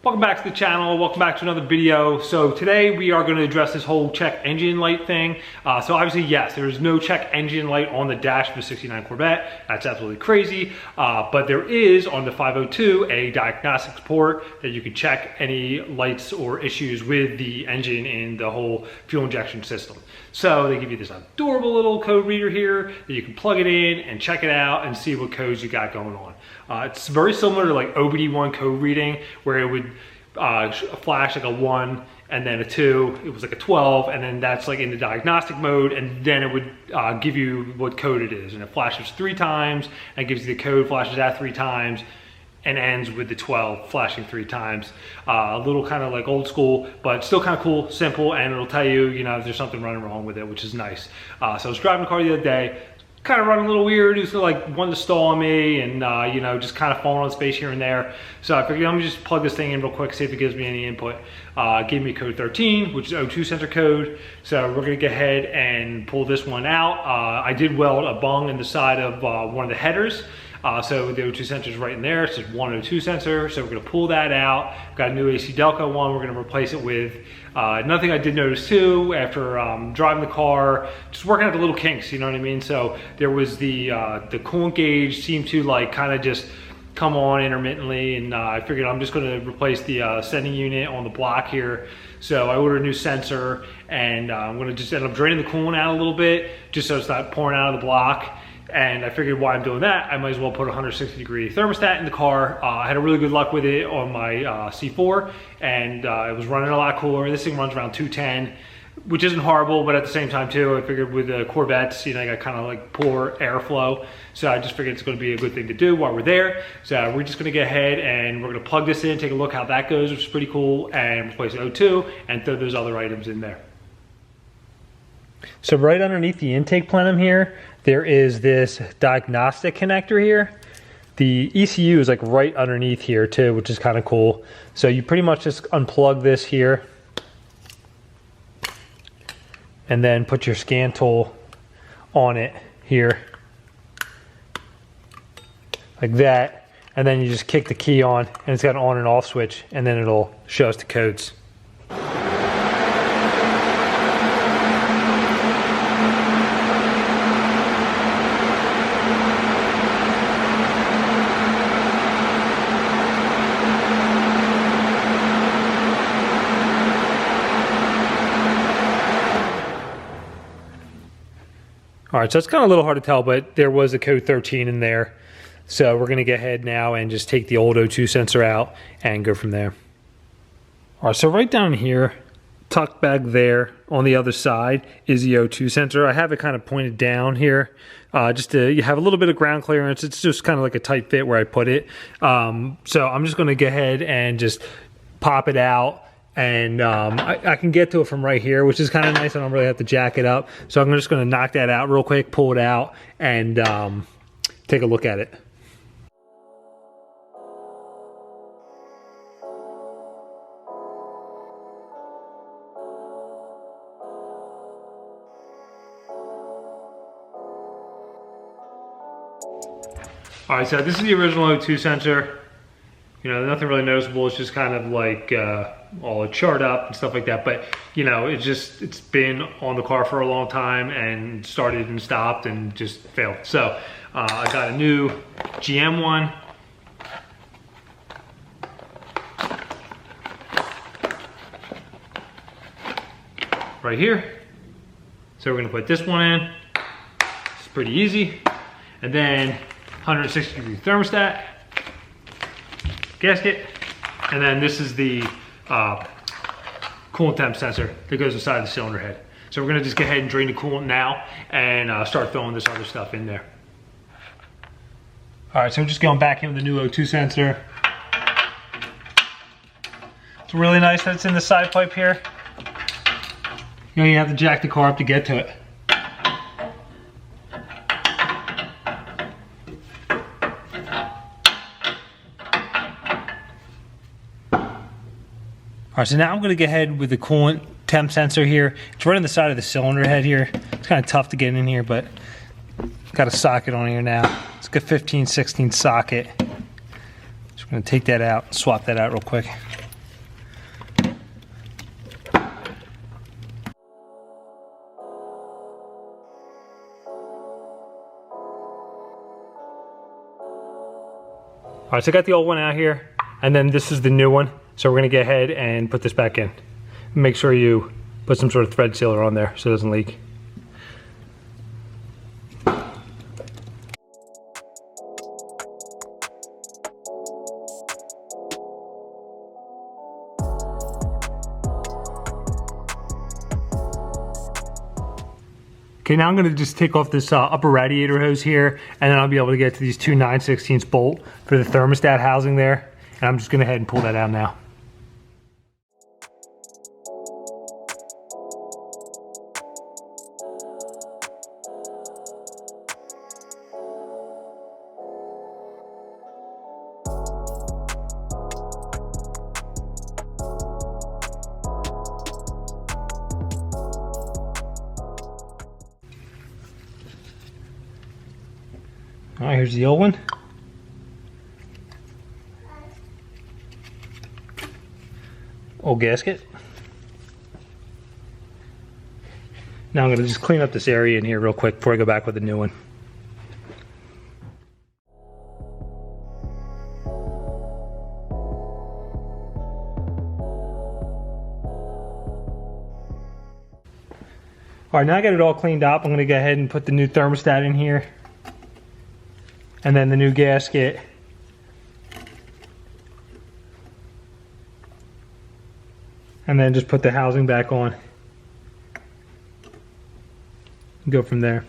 Welcome back to the channel, welcome back to another video. So today we are going to address this whole check engine light thing. So obviously yes, there is no check engine light on the dash of a 69 Corvette. That's absolutely crazy. But there is on the 502 a diagnostic port that you can check any lights or issues with the engine and the whole fuel injection system. So they give you this adorable little code reader here that you can plug it in and check it out and see what codes you got going on. It's very similar to like OBD1 code reading, where it would flash like a 1 and then a 2, it was like a 12, and then that's like in the diagnostic mode, and then it would give you what code it is, and it flashes 3 times and gives you the code, flashes that 3 times, and ends with the 12 flashing 3 times. A little kind of like old school, but still kind of cool, simple, and it'll tell you, you know, if there's something running wrong with it, which is nice. So I was driving the car the other day, kind of running a little weird. It was like wanting to stall on me, and you know, just kind of falling on space here and there. So I figured, let me just plug this thing in real quick, see if it gives me any input. Gave me code 13, which is O2 sensor code. So we're gonna go ahead and pull this one out. I did weld a bung in the side of one of the headers. So the O2 sensor is right in there. It's just one O2 sensor. So we're gonna pull that out. Got a new AC Delco one. We're gonna replace it with another thing I did notice too, after driving the car, just working out the little kinks, you know what I mean? So there was the coolant gauge seemed to like kind of just come on intermittently, and I figured I'm just gonna replace the sending unit on the block here. So I ordered a new sensor, and I'm gonna just end up draining the coolant out a little bit, just so it's not pouring out of the block. And I figured while I'm doing that, I might as well put a 160-degree thermostat in the car. I had a really good luck with it on my C4, and it was running a lot cooler. This thing runs around 210, which isn't horrible, but at the same time too, I figured with the Corvettes, you know, I got kind of like poor airflow. So I just figured it's gonna be a good thing to do while we're there. So we're just gonna go ahead and we're gonna plug this in, take a look how that goes, which is pretty cool, and replace O2 and throw those other items in there. So right underneath the intake plenum here, there is this diagnostic connector here. The ECU is like right underneath here too, which is kind of cool. So you pretty much just unplug this here and then put your scan tool on it here like that, and then you just kick the key on, and it's got an on and off switch, and then it'll show us the codes. All right, so it's kind of a little hard to tell, but there was a code 13 in there. So we're gonna go ahead now and just take the old O2 sensor out and go from there. All right, so right down here, tucked back there on the other side is the O2 sensor. I have it kind of pointed down here, just to have a little bit of ground clearance. It's just kind of like a tight fit where I put it. So I'm just gonna go ahead and just pop it out. And I can get to it from right here, which is kind of nice. I don't really have to jack it up. So I'm just gonna knock that out real quick, pull it out, and take a look at it. All right, so this is the original O2 sensor. You know, nothing really noticeable. It's just kind of like all a chart up and stuff like that. But you know, it's been on the car for a long time and started and stopped and just failed. So I got a new GM one. Right here. So we're gonna put this one in. It's pretty easy. And then 160-degree thermostat. Gasket, and then this is the coolant temp sensor that goes inside the cylinder head. So we're gonna just go ahead and drain the coolant now and start throwing this other stuff in there. All right, so we're just going back in with the new O2 sensor. It's really nice that it's in the side pipe here. You know, you have to jack the car up to get to it. All right, so now I'm gonna go ahead with the coolant temp sensor here. It's right on the side of the cylinder head here. It's kind of tough to get in here, but got a socket on here now. It's like a 15/16 socket. Just gonna take that out and swap that out real quick. right, so I got the old one out here, and then this is the new one. So we're gonna go ahead and put this back in. Make sure you put some sort of thread sealer on there so it doesn't leak. Okay, now I'm gonna just take off this upper radiator hose here, and then I'll be able to get to these two 9/16 bolt for the thermostat housing there. And I'm just gonna head and pull that out now. All right, here's the old one. Old gasket. Now I'm gonna just clean up this area in here real quick before I go back with the new one. All right, now I got it all cleaned up. I'm gonna go ahead and put the new thermostat in here. And then the new gasket. And then just put the housing back on. Go from there.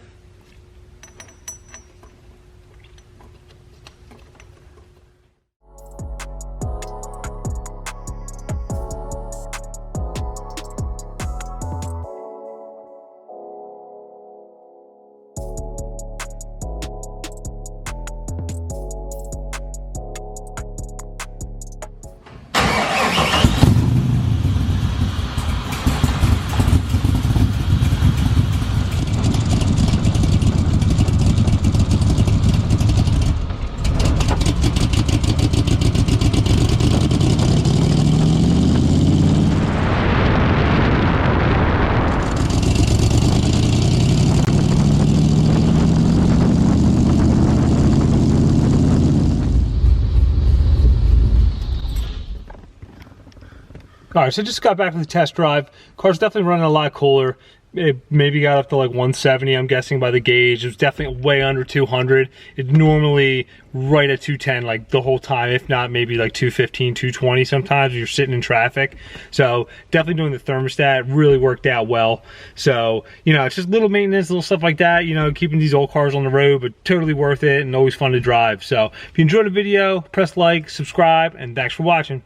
All right, so just got back from the test drive. Car's definitely running a lot cooler. It maybe got up to like 170, I'm guessing, by the gauge. It was definitely way under 200. It's normally right at 210 like the whole time, if not maybe like 215, 220 sometimes if you're sitting in traffic. So definitely doing the thermostat really worked out well. So, you know, it's just little maintenance, little stuff like that, you know, keeping these old cars on the road, but totally worth it and always fun to drive. So if you enjoyed the video, press like, subscribe, and thanks for watching.